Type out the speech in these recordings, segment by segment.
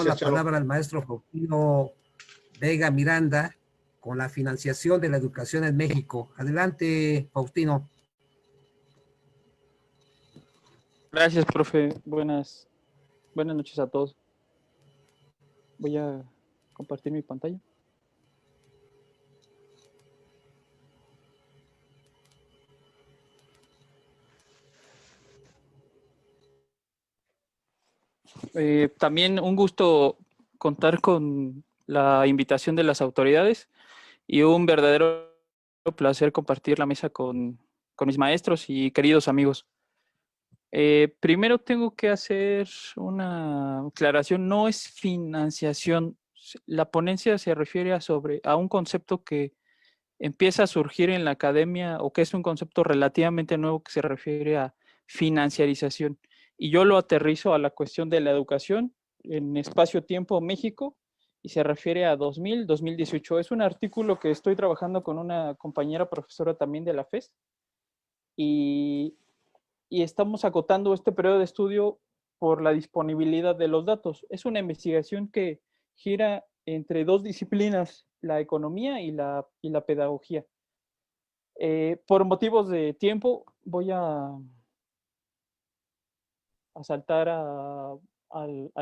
La Chalo. palabra al maestro Faustino Vega Miranda con la financiación de la educación en México. Adelante, Faustino. Gracias, profe. Buenas noches a todos. Voy a compartir mi pantalla. También un gusto contar con la invitación de las autoridades y un verdadero placer compartir la mesa con mis maestros y queridos amigos. Primero tengo que hacer una aclaración, no es financiación. La ponencia se refiere a un concepto que empieza a surgir en la academia o que es un concepto relativamente nuevo que se refiere a financiarización. Y yo lo aterrizo a la cuestión de la educación en espacio-tiempo México y se refiere a 2018. Es un artículo que estoy trabajando con una compañera profesora también de la FES y estamos acotando este periodo de estudio por la disponibilidad de los datos. Es una investigación que gira entre dos disciplinas, la economía y la pedagogía. Por motivos de tiempo voy a saltar a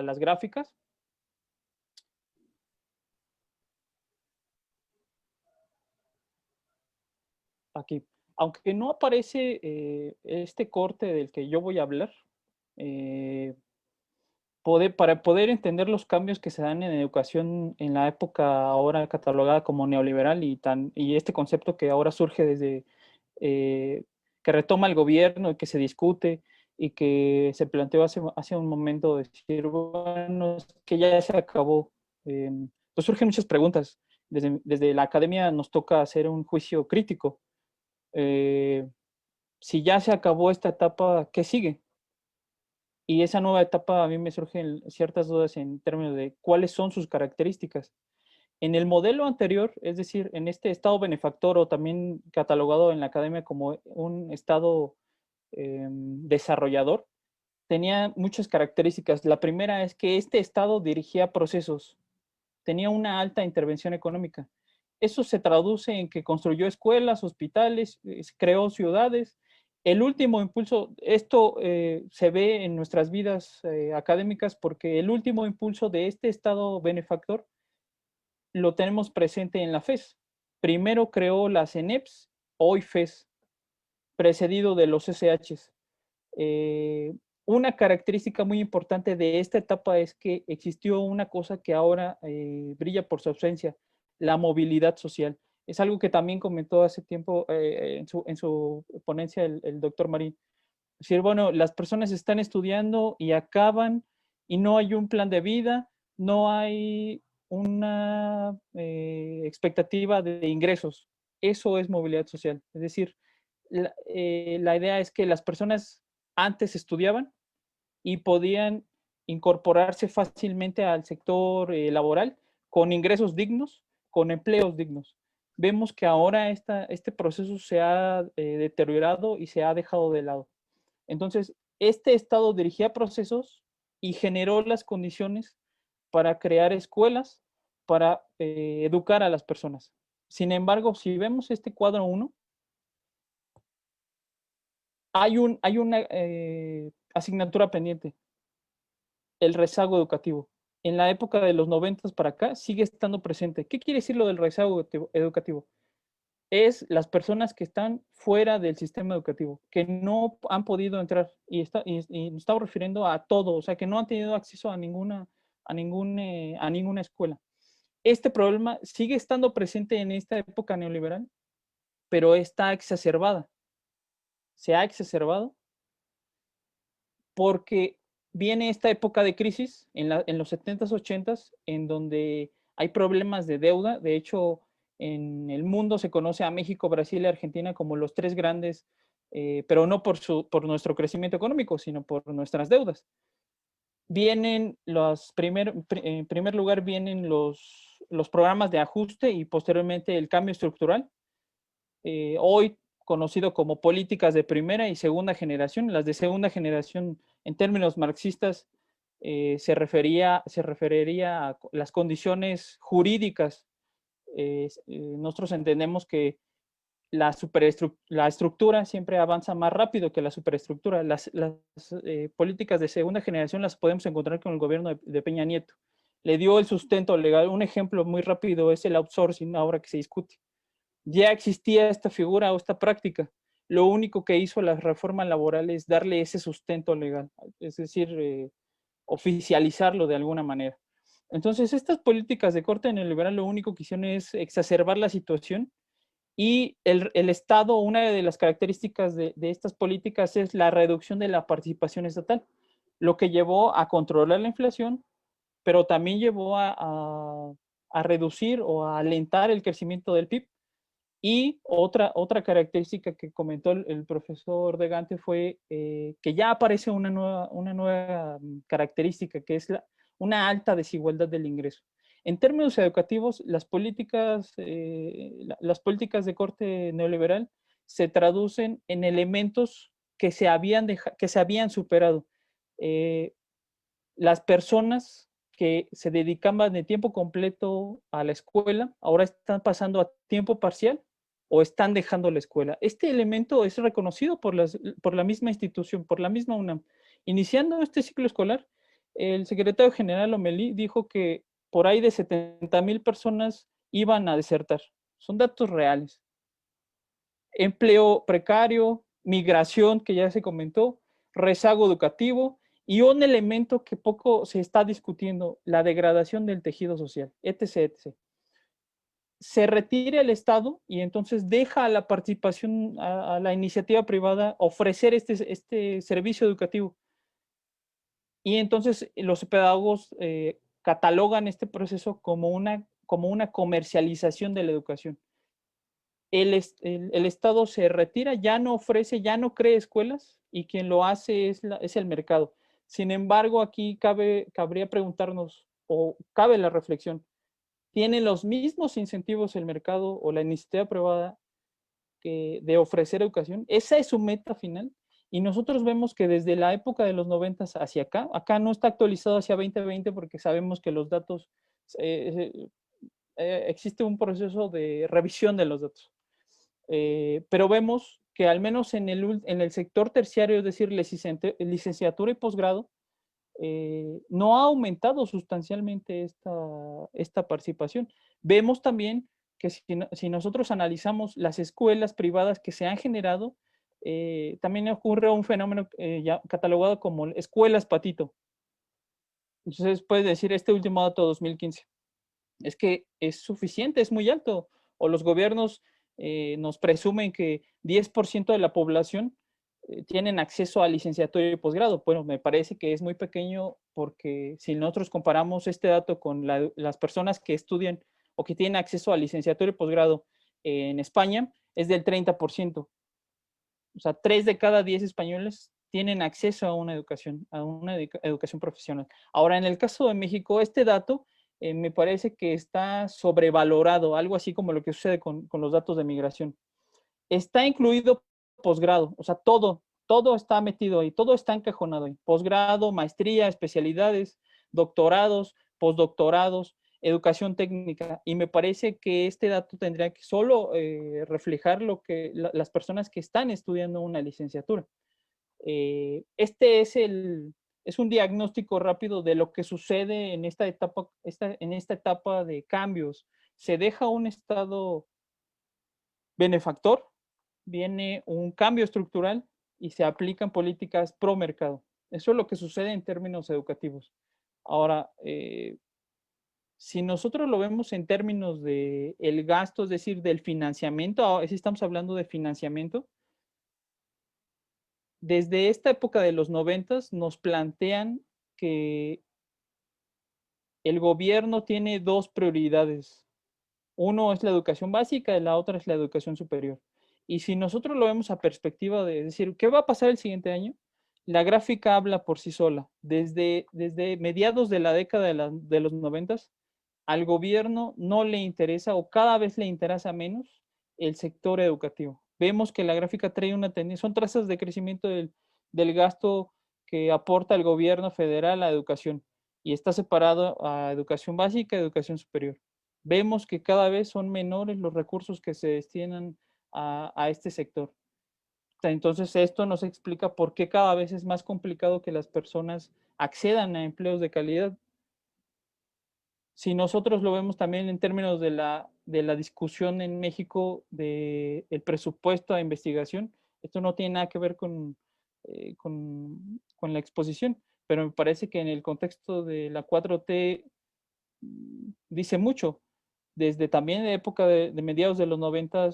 las gráficas. Aquí. Aunque no aparece este corte del que yo voy a hablar, para poder entender los cambios que se dan en educación en la época ahora catalogada como neoliberal y este concepto que ahora surge desde que retoma el gobierno y que se discute y que se planteó hace un momento, decir, bueno, que ya se acabó. Pues surgen muchas preguntas. Desde la academia nos toca hacer un juicio crítico. Si ya se acabó esta etapa, ¿qué sigue? Y esa nueva etapa a mí me surgen ciertas dudas en términos de cuáles son sus características. En el modelo anterior, es decir, en este estado benefactor o también catalogado en la academia como un estado desarrollador, tenía muchas características. La primera es que este estado dirigía procesos, tenía una alta intervención económica. Eso se traduce en que construyó escuelas, hospitales, creó ciudades. El último impulso, esto se ve en nuestras vidas académicas porque el último impulso de este estado benefactor lo tenemos presente en la FES. Primero creó las CENEPS, hoy FES, precedido de los SHs. Una característica muy importante de esta etapa es que existió una cosa que ahora brilla por su ausencia, la movilidad social. Es algo que también comentó hace tiempo en su ponencia el doctor Marín. Es decir, bueno, las personas están estudiando y acaban y no hay un plan de vida, no hay una expectativa de ingresos. Eso es movilidad social. Es decir, la idea es que las personas antes estudiaban y podían incorporarse fácilmente al sector laboral con ingresos dignos, con empleos dignos. Vemos que ahora este proceso se ha deteriorado y se ha dejado de lado. Entonces, este estado dirigía procesos y generó las condiciones para crear escuelas, para educar a las personas. Sin embargo, si vemos este cuadro 1, hay una asignatura pendiente, el rezago educativo. En la época de los 90 para acá sigue estando presente. ¿Qué quiere decir lo del rezago educativo? Es las personas que están fuera del sistema educativo, que no han podido entrar, y nos estamos refiriendo a todo, o sea, que no han tenido acceso a ninguna escuela. Este problema sigue estando presente en esta época neoliberal, pero está exacerbada. Se ha exacerbado porque viene esta época de crisis en los 70s, 80s, en donde hay problemas de deuda. De hecho, en el mundo se conoce a México, Brasil y Argentina como los tres grandes, pero no por nuestro crecimiento económico, sino por nuestras deudas. En primer lugar vienen los programas de ajuste y posteriormente el cambio estructural. Hoy conocido como políticas de primera y segunda generación. Las de segunda generación, en términos marxistas, se referiría a las condiciones jurídicas. Nosotros entendemos que la estructura siempre avanza más rápido que la superestructura. Las políticas de segunda generación las podemos encontrar con el gobierno de Peña Nieto. Le dio el sustento legal. Un ejemplo muy rápido es el outsourcing, ahora que se discute. Ya existía esta figura o esta práctica. Lo único que hizo la reforma laboral es darle ese sustento legal, es decir, oficializarlo de alguna manera. Entonces, estas políticas de corte neoliberal lo único que hicieron es exacerbar la situación, y el Estado, una de las características de estas políticas es la reducción de la participación estatal, lo que llevó a controlar la inflación, pero también llevó a reducir o a alentar el crecimiento del PIB. Y otra característica que comentó el profesor de Gante fue que ya aparece una nueva característica, que es una alta desigualdad del ingreso. En términos educativos, las políticas de corte neoliberal se traducen en elementos que se habían superado. Las personas que se dedicaban de tiempo completo a la escuela ahora están pasando a tiempo parcial o están dejando la escuela. Este elemento es reconocido por la misma institución, por la misma UNAM. Iniciando este ciclo escolar, el secretario general Lomelí dijo que por ahí de 70,000 personas iban a desertar. Son datos reales. Empleo precario, migración, que ya se comentó, rezago educativo y un elemento que poco se está discutiendo, la degradación del tejido social, etc., etc. Se retira el Estado y entonces deja a la participación, a la iniciativa privada ofrecer este servicio educativo. Y entonces los pedagogos catalogan este proceso como una comercialización de la educación. El Estado se retira, ya no ofrece, ya no crea escuelas, y quien lo hace es el mercado. Sin embargo, aquí cabría preguntarnos, o cabe la reflexión, ¿tiene los mismos incentivos el mercado o la iniciativa privada de ofrecer educación? Esa es su meta final. Y nosotros vemos que desde la época de los 90 hacia acá no está actualizado hacia 2020 porque sabemos que los datos, existe un proceso de revisión de los datos. Pero vemos que al menos en el sector terciario, es decir, licenciatura y posgrado, no ha aumentado sustancialmente esta participación. Vemos también que si nosotros analizamos las escuelas privadas que se han generado, también ocurre un fenómeno ya catalogado como escuelas patito. Entonces puedes decir, este último dato 2015, es que es suficiente, es muy alto, o los gobiernos nos presumen que 10% de la población tienen acceso a licenciatura y posgrado. Bueno, me parece que es muy pequeño, porque si nosotros comparamos este dato con las personas que estudian o que tienen acceso a licenciatura y posgrado en España, es del 30%. O sea, 3 de cada 10 españoles tienen acceso a una educación profesional. Ahora, en el caso de México, este dato me parece que está sobrevalorado, algo así como lo que sucede con los datos de migración. Está incluido posgrado, o sea, todo está metido ahí, todo está encajonado ahí. Posgrado, maestría, especialidades, doctorados, postdoctorados, educación técnica. Y me parece que este dato tendría que solo reflejar las personas que están estudiando una licenciatura. Este es un diagnóstico rápido de lo que sucede en esta etapa de cambios. Se deja un Estado benefactor, viene un cambio estructural y se aplican políticas pro mercado. Eso es lo que sucede en términos educativos. Ahora, si nosotros lo vemos en términos de el gasto, es decir, del financiamiento, si estamos hablando de financiamiento, desde esta época de los 90 nos plantean que el gobierno tiene dos prioridades. Uno es la educación básica y la otra es la educación superior. Y si nosotros lo vemos a perspectiva de decir, ¿qué va a pasar el siguiente año? La gráfica habla por sí sola. Desde mediados de la década de los 90, al gobierno no le interesa, o cada vez le interesa menos, el sector educativo. Vemos que la gráfica trae una tendencia, son trazas de crecimiento del gasto que aporta el gobierno federal a educación y está separado a educación básica y educación superior. Vemos que cada vez son menores los recursos que se destinan a este sector. Entonces, esto nos explica por qué cada vez es más complicado que las personas accedan a empleos de calidad. Si nosotros lo vemos también en términos de la discusión en México del presupuesto a investigación, esto no tiene nada que ver con la exposición, pero me parece que en el contexto de la 4T dice mucho. Desde también la época de mediados de los 90,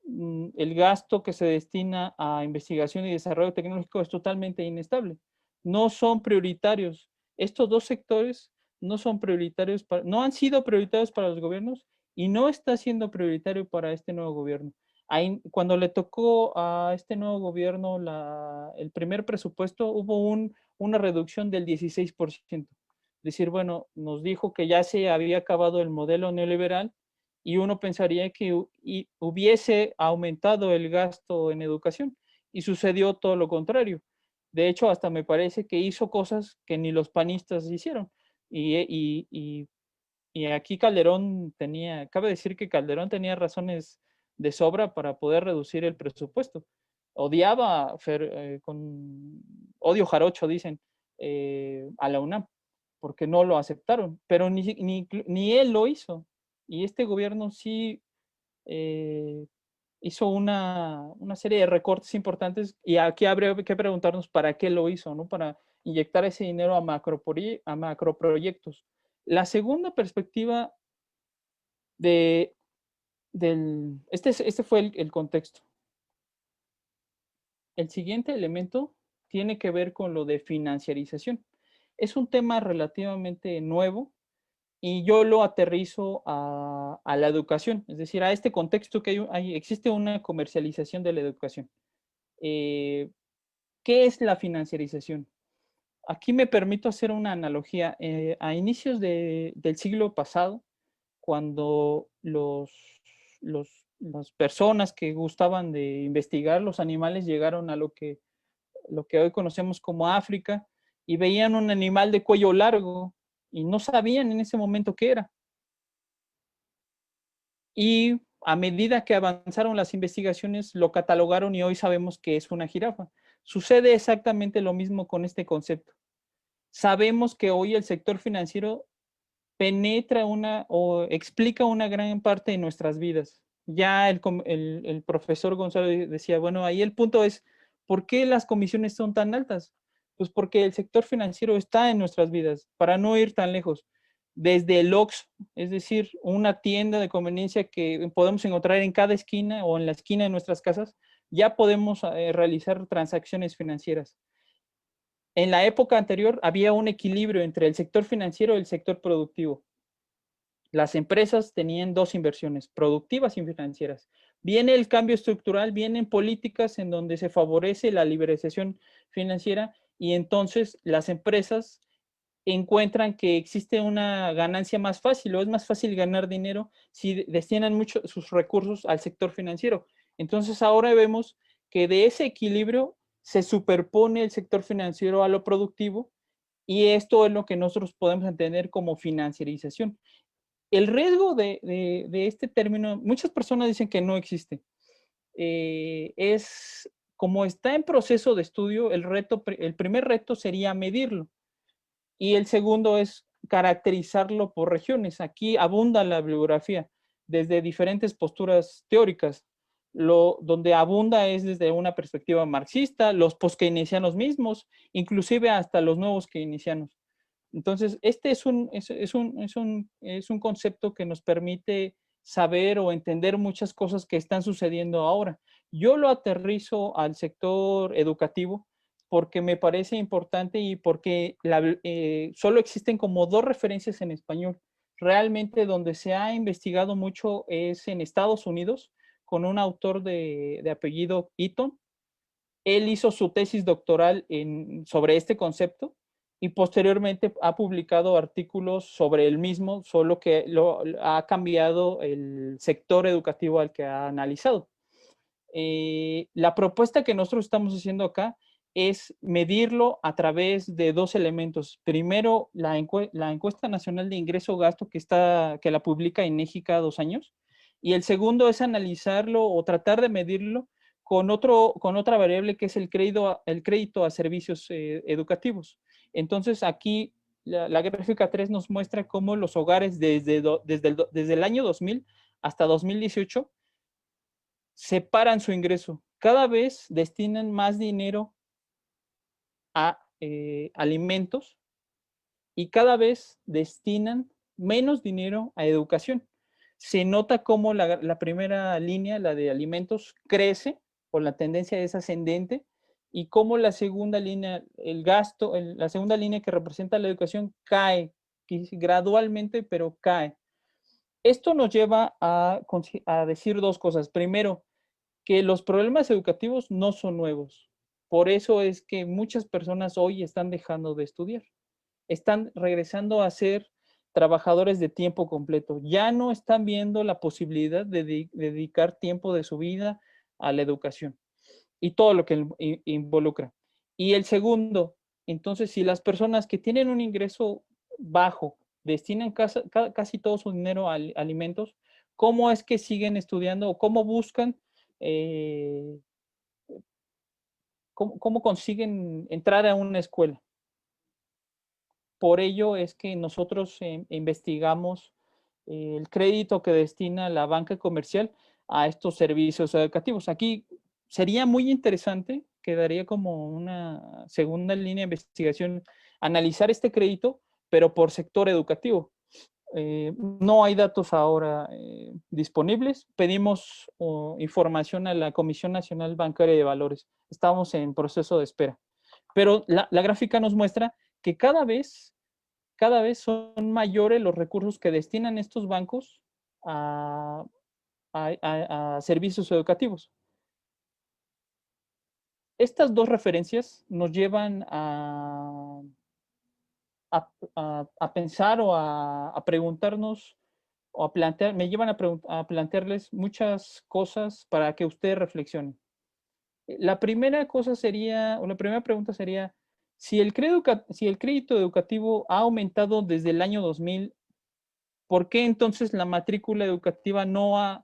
el gasto que se destina a investigación y desarrollo tecnológico es totalmente inestable. No son prioritarios. Estos dos sectores no son prioritarios, no han sido prioritarios para los gobiernos y no está siendo prioritario para este nuevo gobierno. Ahí, cuando le tocó a este nuevo gobierno el primer presupuesto, hubo una reducción del 16%. Decir, bueno, nos dijo que ya se había acabado el modelo neoliberal y uno pensaría que hubiese aumentado el gasto en educación y sucedió todo lo contrario. De hecho, hasta me parece que hizo cosas que ni los panistas hicieron. Y aquí Calderón cabe decir que Calderón tenía razones de sobra para poder reducir el presupuesto. Odiaba, con odio jarocho, dicen, a la UNAM, porque no lo aceptaron, pero ni él lo hizo. Y este gobierno sí hizo una serie de recortes importantes y aquí habría que preguntarnos para qué lo hizo, ¿no? Para inyectar ese dinero a macroproyectos. La segunda perspectiva este fue el contexto. El siguiente elemento tiene que ver con lo de financiarización. Es un tema relativamente nuevo y yo lo aterrizo a la educación, es decir, a este contexto que existe una comercialización de la educación. ¿Qué es la financiarización? Aquí me permito hacer una analogía. A inicios del siglo pasado, cuando las personas que gustaban de investigar los animales llegaron a lo que hoy conocemos como África y veían un animal de cuello largo y no sabían en ese momento qué era. Y a medida que avanzaron las investigaciones, lo catalogaron y hoy sabemos que es una jirafa. Sucede exactamente lo mismo con este concepto. Sabemos que hoy el sector financiero penetra o explica una gran parte de nuestras vidas. Ya el profesor Gonzalo decía, bueno, ahí el punto es, ¿por qué las comisiones son tan altas? Pues porque el sector financiero está en nuestras vidas, para no ir tan lejos. Desde el Oxxo, es decir, una tienda de conveniencia que podemos encontrar en cada esquina o en la esquina de nuestras casas, ya podemos realizar transacciones financieras. En la época anterior había un equilibrio entre el sector financiero y el sector productivo. Las empresas tenían dos inversiones, productivas y financieras. Viene el cambio estructural, vienen políticas en donde se favorece la liberalización financiera y entonces las empresas encuentran que existe una ganancia más fácil o es más fácil ganar dinero si destinan mucho sus recursos al sector financiero. Entonces ahora vemos que de ese equilibrio se superpone el sector financiero a lo productivo y esto es lo que nosotros podemos entender como financiarización. El riesgo de este término, muchas personas dicen que no existe. Es como está en proceso de estudio, el primer reto sería medirlo. Y el segundo es caracterizarlo por regiones. Aquí abunda la bibliografía desde diferentes posturas teóricas. Donde abunda es desde una perspectiva marxista, los post-keynesianos mismos, inclusive hasta los nuevos keynesianos. Entonces, este es un concepto que nos permite saber o entender muchas cosas que están sucediendo ahora. Yo lo aterrizo al sector educativo porque me parece importante y porque solo existen como dos referencias en español. Realmente donde se ha investigado mucho es en Estados Unidos con un autor de apellido Eaton. Él hizo su tesis doctoral sobre este concepto y posteriormente ha publicado artículos sobre el mismo, solo que ha cambiado el sector educativo al que ha analizado. La propuesta que nosotros estamos haciendo acá es medirlo a través de dos elementos. Primero, la encuesta nacional de ingreso-gasto que la publica INEGI cada 2 años. Y el segundo es analizarlo o tratar de medirlo con otra variable que es el crédito a servicios educativos. Entonces, aquí la gráfica 3 nos muestra cómo los hogares desde el año 2000 hasta 2018 separan su ingreso. Cada vez destinan más dinero a alimentos y cada vez destinan menos dinero a educación. Se nota cómo la primera línea, la de alimentos, crece o la tendencia es ascendente y cómo la segunda línea, el gasto, la segunda línea que representa la educación cae gradualmente, pero cae. Esto nos lleva a decir dos cosas. Primero, que los problemas educativos no son nuevos. Por eso es que muchas personas hoy están dejando de estudiar. Están regresando a ser trabajadores de tiempo completo. Ya no están viendo la posibilidad de dedicar tiempo de su vida a la educación y todo lo que involucra. Y el segundo, entonces, si las personas que tienen un ingreso bajo destinan casi todo su dinero a alimentos, ¿cómo es que siguen estudiando o cómo buscan, eh, cómo consiguen entrar a una escuela? Por ello es que nosotros investigamos el crédito que destina la banca comercial a estos servicios educativos. Aquí sería muy interesante, quedaría como una segunda línea de investigación, analizar este crédito, pero por sector educativo. No hay datos ahora disponibles. Pedimos información a la Comisión Nacional Bancaria de Valores. Estamos en proceso de espera. Pero la gráfica nos muestra que cada vez son mayores los recursos que destinan estos bancos a servicios educativos. Estas dos referencias nos llevan a pensar o a preguntarnos o me llevan a plantearles muchas cosas para que ustedes reflexionen. La primera cosa sería, o la primera pregunta sería, si el crédito educativo ha aumentado desde el año 2000, ¿por qué entonces la matrícula educativa no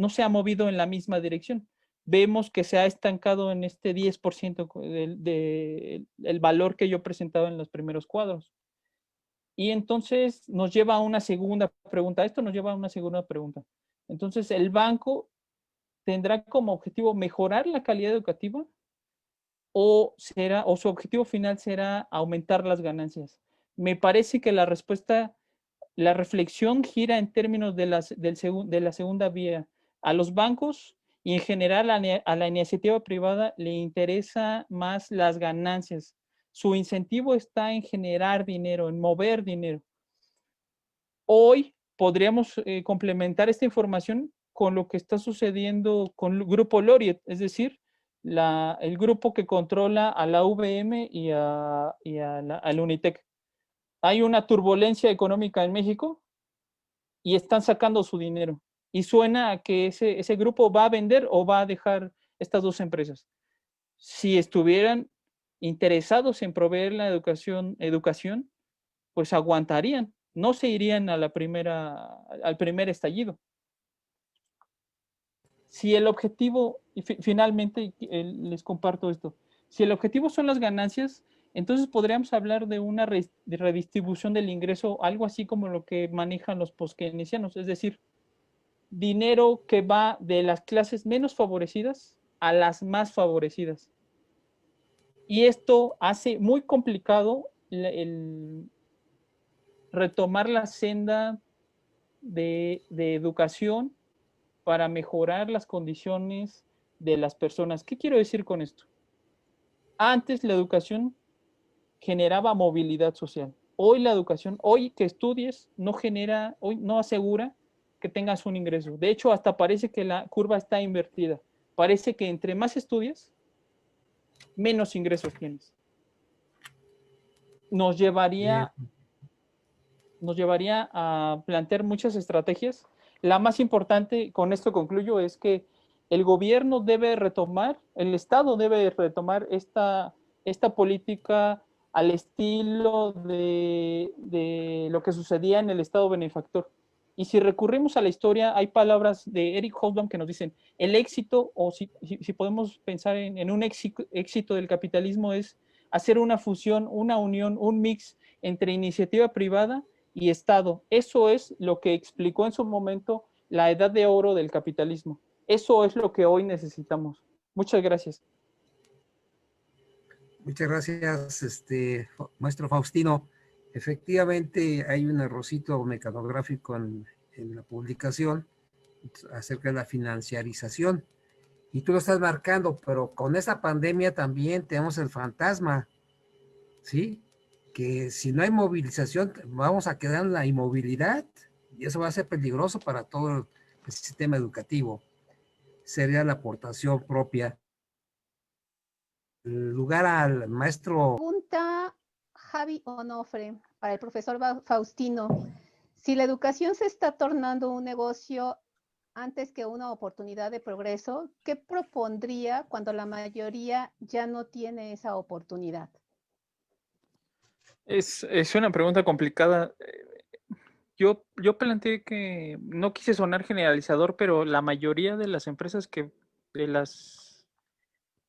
se ha movido en la misma dirección? Vemos que se ha estancado en este 10% del valor que yo presentaba en los primeros cuadros. Y entonces nos lleva a una segunda pregunta. Esto nos lleva a una segunda pregunta. Entonces, ¿el banco tendrá como objetivo mejorar la calidad educativa o su objetivo final será aumentar las ganancias? Me parece que la reflexión gira en términos de la segunda vía. A los bancos y en general a la iniciativa privada le interesa más las ganancias. Su incentivo está en generar dinero, en mover dinero. Hoy podríamos complementar esta información con lo que está sucediendo con el grupo Laureate, es decir, el grupo que controla a la UVM y al Unitec. Hay una turbulencia económica en México y están sacando su dinero. Y suena a que ese grupo va a vender o va a dejar estas dos empresas. Si estuvieran interesados en proveer la educación, pues aguantarían, no se irían al primer estallido. Si el objetivo, y finalmente les comparto esto, si el objetivo son las ganancias, entonces podríamos hablar de una redistribución del ingreso, algo así como lo que manejan los poskeynesianos, es decir, dinero que va de las clases menos favorecidas a las más favorecidas. Y esto hace muy complicado el retomar la senda de educación para mejorar las condiciones de las personas. ¿Qué quiero decir con esto? Antes la educación generaba movilidad social. Hoy la educación, hoy que estudies, hoy no asegura que tengas un ingreso. De hecho, hasta parece que la curva está invertida. Parece que entre más estudias, menos ingresos tienes. Nos llevaría a plantear muchas estrategias. La más importante, con esto concluyo, es que el gobierno debe retomar, el Estado debe retomar esta política al estilo de lo que sucedía en el Estado benefactor. Y si recurrimos a la historia, hay palabras de Eric Hobsbawm que nos dicen, el éxito, o si podemos pensar en un éxito del capitalismo, es hacer una fusión, una unión, un mix entre iniciativa privada y Estado. Eso es lo que explicó en su momento la edad de oro del capitalismo. Eso es lo que hoy necesitamos. Muchas gracias. Muchas gracias, maestro Faustino. Efectivamente, hay un errorcito mecanográfico en la publicación acerca de la financiarización. Y tú lo estás marcando, pero con esta pandemia también tenemos el fantasma, ¿sí? Que si no hay movilización, vamos a quedar en la inmovilidad y eso va a ser peligroso para todo el sistema educativo. Sería la aportación propia. El lugar al maestro. Pregunta Javi Onofre para el profesor Faustino. Si la educación se está tornando un negocio antes que una oportunidad de progreso, ¿qué propondría cuando la mayoría ya no tiene esa oportunidad? Es una pregunta complicada. Yo planteé que no quise sonar generalizador, pero la mayoría de las empresas de las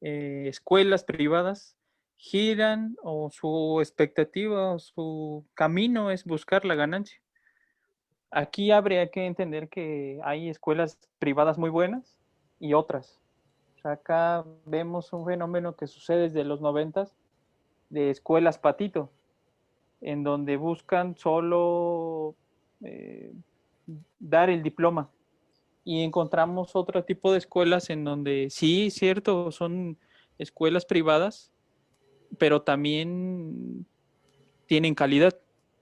escuelas privadas giran o su expectativa o su camino es buscar la ganancia. Aquí habría que entender que hay escuelas privadas muy buenas y otras. O sea, acá vemos un fenómeno que sucede desde los 90 de escuelas patito, en donde buscan solo dar el diploma. Y encontramos otro tipo de escuelas en donde sí, cierto, son escuelas privadas, pero también tienen calidad.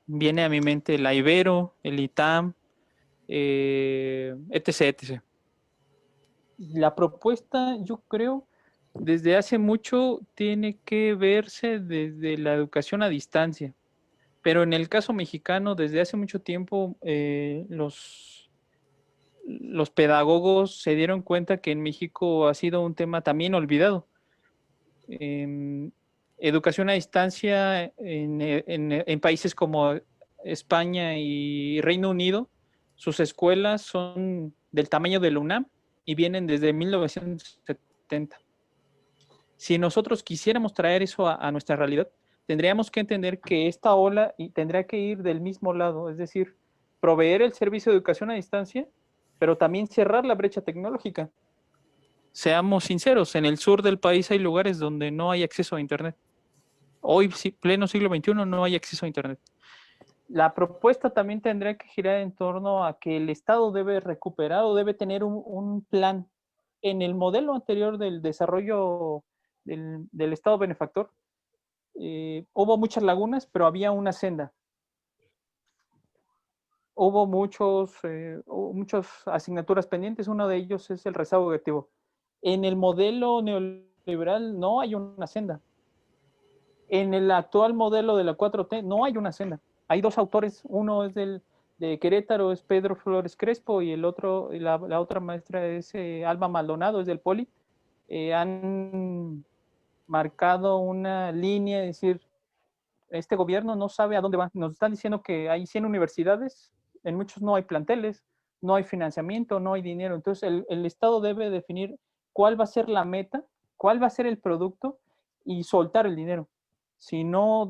Viene a mi mente la Ibero, el ITAM, etc, etc. La propuesta, yo creo, desde hace mucho tiene que verse desde la educación a distancia. Pero en el caso mexicano, desde hace mucho tiempo, los pedagogos se dieron cuenta que en México ha sido un tema también olvidado. Educación a distancia en países como España y Reino Unido, sus escuelas son del tamaño de la UNAM y vienen desde 1970. Si nosotros quisiéramos traer eso a nuestra realidad, tendríamos que entender que esta ola tendría que ir del mismo lado, es decir, proveer el servicio de educación a distancia, pero también cerrar la brecha tecnológica. Seamos sinceros, en el sur del país hay lugares donde no hay acceso a Internet. Hoy, pleno siglo XXI, no hay acceso a Internet. La propuesta también tendría que girar en torno a que el Estado debe recuperar o debe tener un plan. En el modelo anterior del desarrollo del Estado benefactor, hubo muchas lagunas, pero había una senda. Hubo muchas asignaturas pendientes, uno de ellos es el rezago educativo. En el modelo neoliberal no hay una senda. En el actual modelo de la 4T no hay una senda. Hay dos autores, uno es de Querétaro, es Pedro Flores Crespo, y el otro, la otra maestra es Alba Maldonado, es del Poli. Han marcado una línea, es decir, este gobierno no sabe a dónde va. Nos están diciendo que hay 100 universidades, en muchos no hay planteles, no hay financiamiento, no hay dinero. Entonces el Estado debe definir cuál va a ser la meta, cuál va a ser el producto y soltar el dinero. Si no,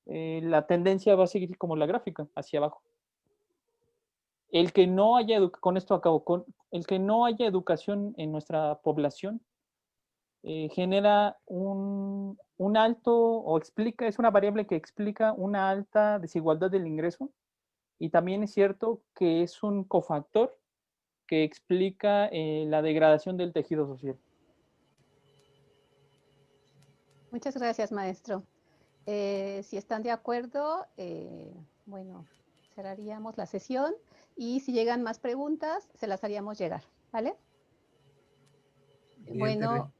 la tendencia va a seguir como la gráfica, hacia abajo. El que no haya, con esto acabo, el que no haya educación en nuestra población genera un alto, o explica, es una variable que explica una alta desigualdad del ingreso, y también es cierto que es un cofactor que explica la degradación del tejido social. Muchas gracias, maestro. Si están de acuerdo, bueno, cerraríamos la sesión y si llegan más preguntas, se las haríamos llegar, ¿vale? Bien, bueno,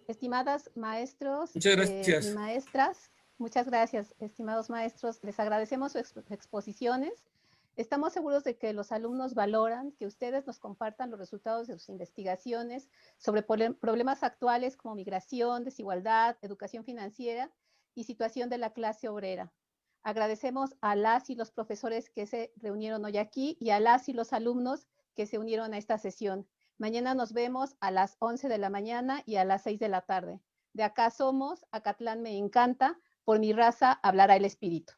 estimadas maestros Muchas gracias. y maestras, muchas gracias, estimados maestros. Les agradecemos sus exposiciones. Estamos seguros de que los alumnos valoran que ustedes nos compartan los resultados de sus investigaciones sobre problemas actuales como migración, desigualdad, educación financiera y situación de la clase obrera. Agradecemos a las y los profesores que se reunieron hoy aquí y a las y los alumnos que se unieron a esta sesión. Mañana nos vemos a las 11 de la mañana y a las 6 de la tarde. De acá somos, Acatlán me encanta, por mi raza hablará el espíritu.